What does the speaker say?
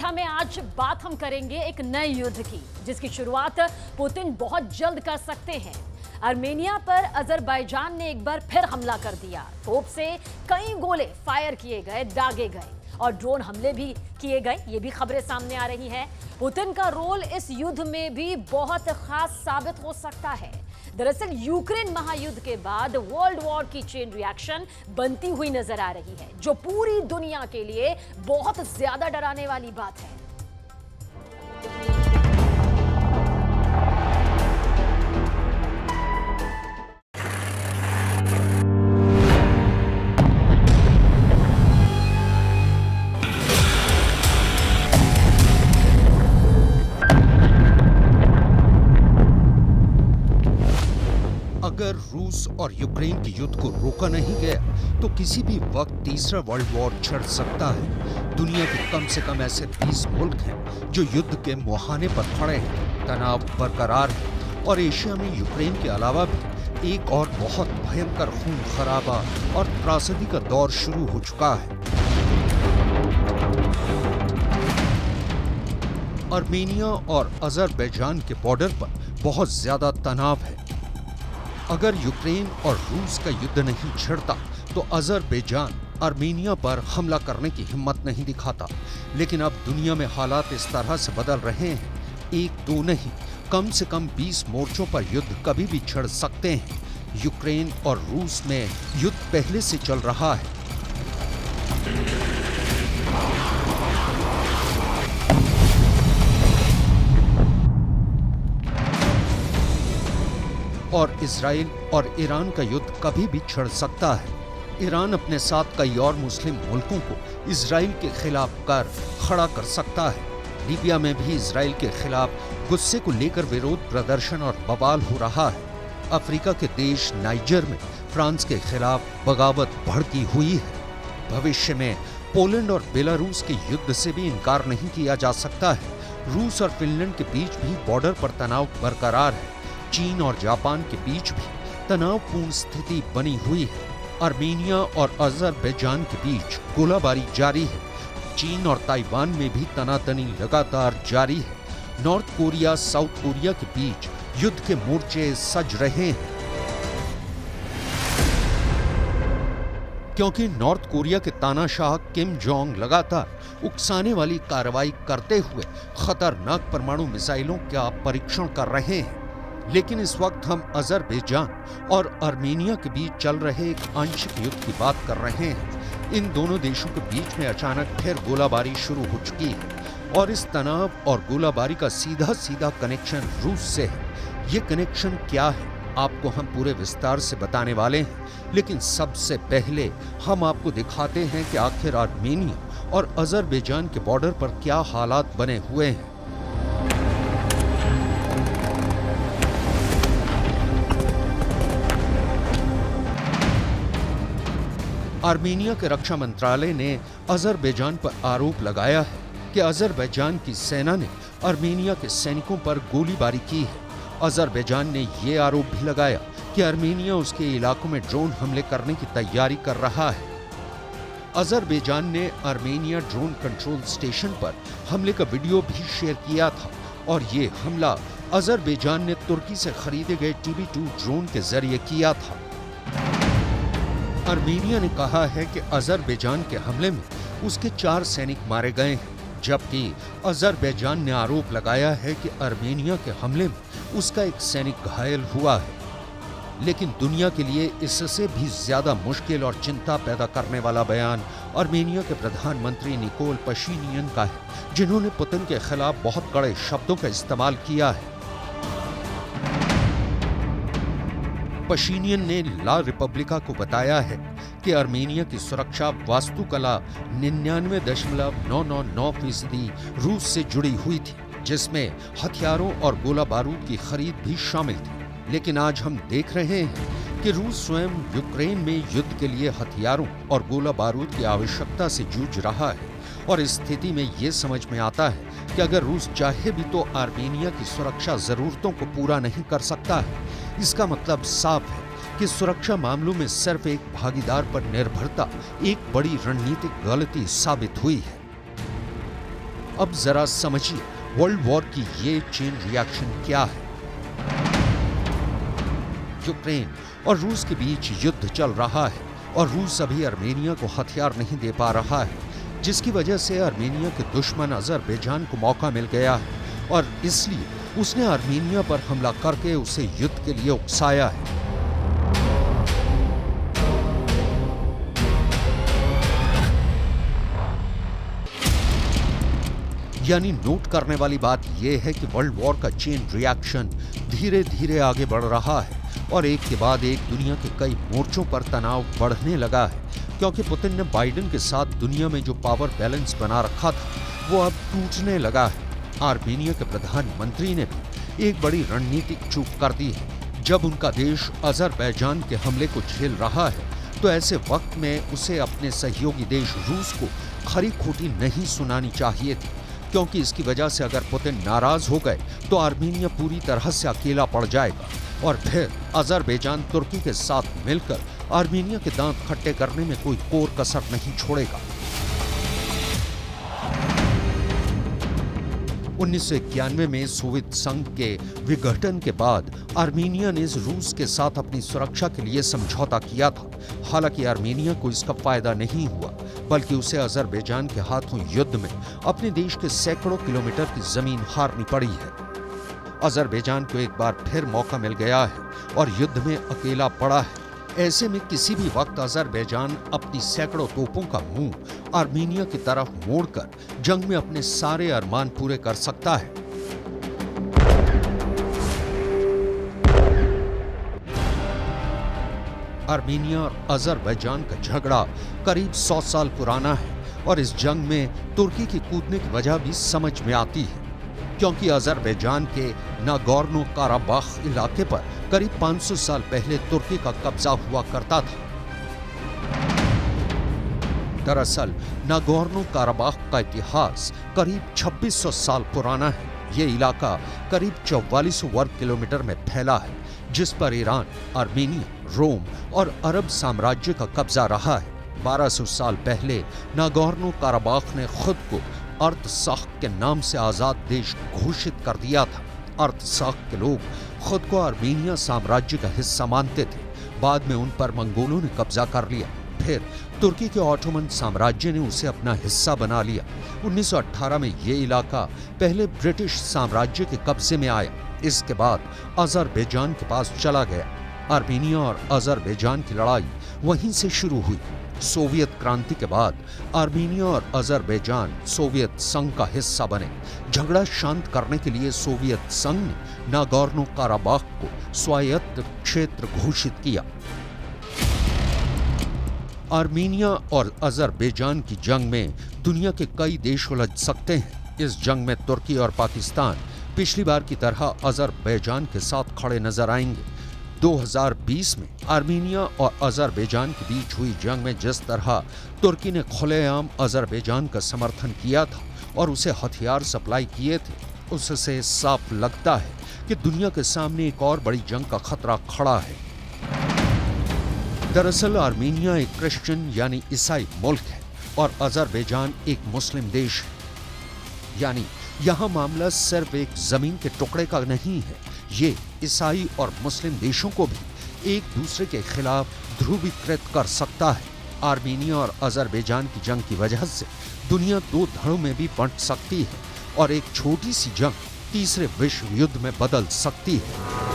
चर्चा में आज बात हम करेंगे एक नए युद्ध की, जिसकी शुरुआत पुतिन बहुत जल्द कर सकते हैं। आर्मेनिया पर अजरबैजान ने एक बार फिर हमला कर दिया। तोप से कई गोले फायर किए गए, दागे गए और ड्रोन हमले भी किए गए। ये भी खबरें सामने आ रही हैं। पुतिन का रोल इस युद्ध में भी बहुत खास साबित हो सकता है। दरअसल यूक्रेन महायुद्ध के बाद वर्ल्ड वॉर की चेन रिएक्शन बनती हुई नजर आ रही है, जो पूरी दुनिया के लिए बहुत ज्यादा डराने वाली बात है। अगर रूस और यूक्रेन के युद्ध को रोका नहीं गया तो किसी भी वक्त तीसरा वर्ल्ड वॉर छिड़ सकता है। दुनिया के कम से कम ऐसे 20 मुल्क हैं जो युद्ध के मुहाने पर खड़े हैं। तनाव बरकरार है और एशिया में यूक्रेन के अलावा भी एक और बहुत भयंकर खून खराबा और त्रासदी का दौर शुरू हो चुका है। आर्मेनिया और अजरबैजान के बॉर्डर पर बहुत ज्यादा तनाव है। अगर यूक्रेन और रूस का युद्ध नहीं छिड़ता तो अजरबैजान आर्मेनिया पर हमला करने की हिम्मत नहीं दिखाता। लेकिन अब दुनिया में हालात इस तरह से बदल रहे हैं, एक दो नहीं, कम से कम 20 मोर्चों पर युद्ध कभी भी छिड़ सकते हैं। यूक्रेन और रूस में युद्ध पहले से चल रहा है। और इजराइल और ईरान का युद्ध कभी भी छिड़ सकता है। ईरान अपने साथ कई और मुस्लिम मुल्कों को इजराइल के खिलाफ कर खड़ा कर सकता है। लीबिया में भी इजराइल के खिलाफ गुस्से को लेकर विरोध प्रदर्शन और बवाल हो रहा है। अफ्रीका के देश नाइजर में फ्रांस के खिलाफ बगावत भड़की हुई है। भविष्य में पोलैंड और बेलारूस के युद्ध से भी इनकार नहीं किया जा सकता है। रूस और फिनलैंड के बीच भी बॉर्डर पर तनाव बरकरार है। चीन और जापान के बीच भी तनावपूर्ण स्थिति बनी हुई है। आर्मेनिया और अजरबैजान के बीच गोलाबारी जारी है। चीन और ताइवान में भी तनातनी लगातार जारी है। नॉर्थ कोरिया साउथ कोरिया के बीच युद्ध के मोर्चे सज रहे हैं, क्योंकि नॉर्थ कोरिया के तानाशाह किम जोंग लगातार उकसाने वाली कार्रवाई करते हुए खतरनाक परमाणु मिसाइलों का परीक्षण कर रहे हैं। लेकिन इस वक्त हम अजरबैजान और आर्मेनिया के बीच चल रहे एक आंशिक युद्ध की बात कर रहे हैं। इन दोनों देशों के बीच में अचानक फिर गोलाबारी शुरू हो चुकी है और इस तनाव और गोलाबारी का सीधा सीधा कनेक्शन रूस से है। ये कनेक्शन क्या है आपको हम पूरे विस्तार से बताने वाले हैं, लेकिन सबसे पहले हम आपको दिखाते हैं कि आखिर आर्मेनिया और अजरबैजान के बॉर्डर पर क्या हालात बने हुए हैं। आर्मेनिया के रक्षा मंत्रालय ने अजरबैजान पर आरोप लगाया है कि अजरबैजान की सेना ने आर्मेनिया के सैनिकों पर गोलीबारी की है। अजरबैजान ने ये आरोप भी लगाया कि आर्मेनिया उसके इलाकों में ड्रोन हमले करने की तैयारी कर रहा है। अजरबैजान ने आर्मेनिया ड्रोन कंट्रोल स्टेशन पर हमले का वीडियो भी शेयर किया था और ये हमला अजरबैजान ने तुर्की से खरीदे गए TB2 ड्रोन के जरिए किया था। आर्मेनिया ने कहा है कि अजरबैजान के हमले में उसके 4 सैनिक मारे गए हैं, जबकि अजरबैजान ने आरोप लगाया है कि आर्मेनिया के हमले में उसका एक सैनिक घायल हुआ है। लेकिन दुनिया के लिए इससे भी ज्यादा मुश्किल और चिंता पैदा करने वाला बयान आर्मेनिया के प्रधानमंत्री निकोल पशिनियन का है, जिन्होंने पुतिन के खिलाफ बहुत कड़े शब्दों का इस्तेमाल किया है। पशिनियन ने ला रिपब्लिका को बताया है कि आर्मेनिया की सुरक्षा वास्तुकला 99.999% रूस से जुड़ी हुई थी, जिसमें हथियारों और गोला बारूद की खरीद भी शामिल थी। लेकिन आज हम देख रहे हैं कि रूस स्वयं यूक्रेन में युद्ध के लिए हथियारों और गोला बारूद की आवश्यकता से जूझ रहा है और इस स्थिति में ये समझ में आता है कि अगर रूस चाहे भी तो आर्मेनिया की सुरक्षा जरूरतों को पूरा नहीं कर सकता है। इसका मतलब साफ है कि सुरक्षा मामलों में सिर्फ एक भागीदार पर निर्भरता एक बड़ी रणनीतिक गलती साबित हुई है। अब जरा समझिए वर्ल्ड वॉर की ये चेन रिएक्शन क्या है। यूक्रेन और रूस के बीच युद्ध चल रहा है और रूस अभी आर्मेनिया को हथियार नहीं दे पा रहा है, जिसकी वजह से आर्मेनिया के दुश्मन अजरबैजान को मौका मिल गया है और इसलिए उसने आर्मेनिया पर हमला करके उसे युद्ध के लिए उकसाया है। यानी नोट करने वाली बात यह है कि वर्ल्ड वॉर का चेन रिएक्शन धीरे धीरे आगे बढ़ रहा है और एक के बाद एक दुनिया के कई मोर्चों पर तनाव बढ़ने लगा है, क्योंकि पुतिन ने बाइडेन के साथ दुनिया में जो पावर बैलेंस बना रखा था वो अब टूटने लगा है। आर्मेनिया के प्रधानमंत्री ने भी एक बड़ी रणनीतिक चूक कर दी है। जब उनका देश अजरबैजान के हमले को झेल रहा है तो ऐसे वक्त में उसे अपने सहयोगी देश रूस को खरी खोटी नहीं सुनानी चाहिए थी, क्योंकि इसकी वजह से अगर पुतिन नाराज हो गए तो आर्मेनिया पूरी तरह से अकेला पड़ जाएगा और फिर अजरबैजान तुर्की के साथ मिलकर आर्मेनिया के दांत खट्टे करने में कोई कोर कसर नहीं छोड़ेगा। 1991 में सोवियत संघ के विघटन के बाद आर्मेनिया ने रूस के साथ अपनी सुरक्षा के लिए समझौता किया था। हालांकि आर्मेनिया को इसका फायदा नहीं हुआ, बल्कि उसे अजरबैजान के हाथों युद्ध में अपने देश के सैकड़ों किलोमीटर की जमीन हारनी पड़ी है। अजरबैजान को एक बार फिर मौका मिल गया है और युद्ध में अकेला पड़ा है। ऐसे में किसी भी वक्त अजरबैजान अपनी सैकड़ों तोपों का मुंह आर्मेनिया की तरफ मोड़कर जंग में अपने सारे अरमान पूरे कर सकता है। आर्मेनिया और अजरबैजान का झगड़ा करीब 100 साल पुराना है और इस जंग में तुर्की की कूदने की वजह भी समझ में आती है, क्योंकि अजरबैजान के नागोर्नो काराबाख इलाके पर करीब 500 साल पहले तुर्की का कब्जा हुआ करता था। दरअसल नागोर्नो काराबाख का इतिहास करीब 2600 साल पुराना है। ये इलाका करीब 4400 वर्ग किलोमीटर में फैला है, जिस पर ईरान, आर्मेनिया, रोम और अरब साम्राज्य का कब्जा रहा है। 1200 साल पहले नागोर्नो काराबाख ने खुद को अर्तसाख के नाम से आजाद देश घोषित कर दिया था। अर्तसाख के लोग खुद को आर्मेनिया साम्राज्य का हिस्सा मानते थे। बाद में उन पर मंगोलों ने कब्जा कर लिया। फिर तुर्की के ऑटोमन साम्राज्य ने उसे अपना हिस्सा बना लिया। 1918 में ये इलाका पहले ब्रिटिश साम्राज्य के कब्जे में आया। इसके बाद अजरबैजान के पास चला गया। आर्मेनिया और अजरबैजान की लड़ाई वहीं से शुरू हुई। सोवियत क्रांति के बाद आर्मेनिया और अजरबैजान सोवियत संघ का हिस्सा बने। झगड़ा शांत करने के लिए सोवियत संघ ने नागोर्नो काराबाख को स्वायत्त क्षेत्र घोषित किया। आर्मेनिया और अजरबैजान की जंग में दुनिया के कई देश उलझ सकते हैं। इस जंग में तुर्की और पाकिस्तान पिछली बार की तरह अजरबैजान के साथ खड़े नजर आएंगे। 2020 में आर्मेनिया और अजरबैजान के बीच हुई जंग में जिस तरह तुर्की ने खुलेआम अजरबैजान का समर्थन किया था और उसे हथियार सप्लाई किए थे, उससे साफ लगता है कि दुनिया के सामने एक और बड़ी जंग का खतरा खड़ा है। दरअसल आर्मेनिया एक क्रिश्चियन यानी ईसाई मुल्क है और अजरबैजान एक मुस्लिम देश है। यानी यहाँ मामला सिर्फ एक जमीन के टुकड़े का नहीं है, ये ईसाई और मुस्लिम देशों को भी एक दूसरे के खिलाफ ध्रुवीकृत कर सकता है। आर्मेनिया और अजरबैजान की जंग की वजह से दुनिया दो धड़ों में भी बंट सकती है और एक छोटी सी जंग तीसरे विश्व युद्ध में बदल सकती है।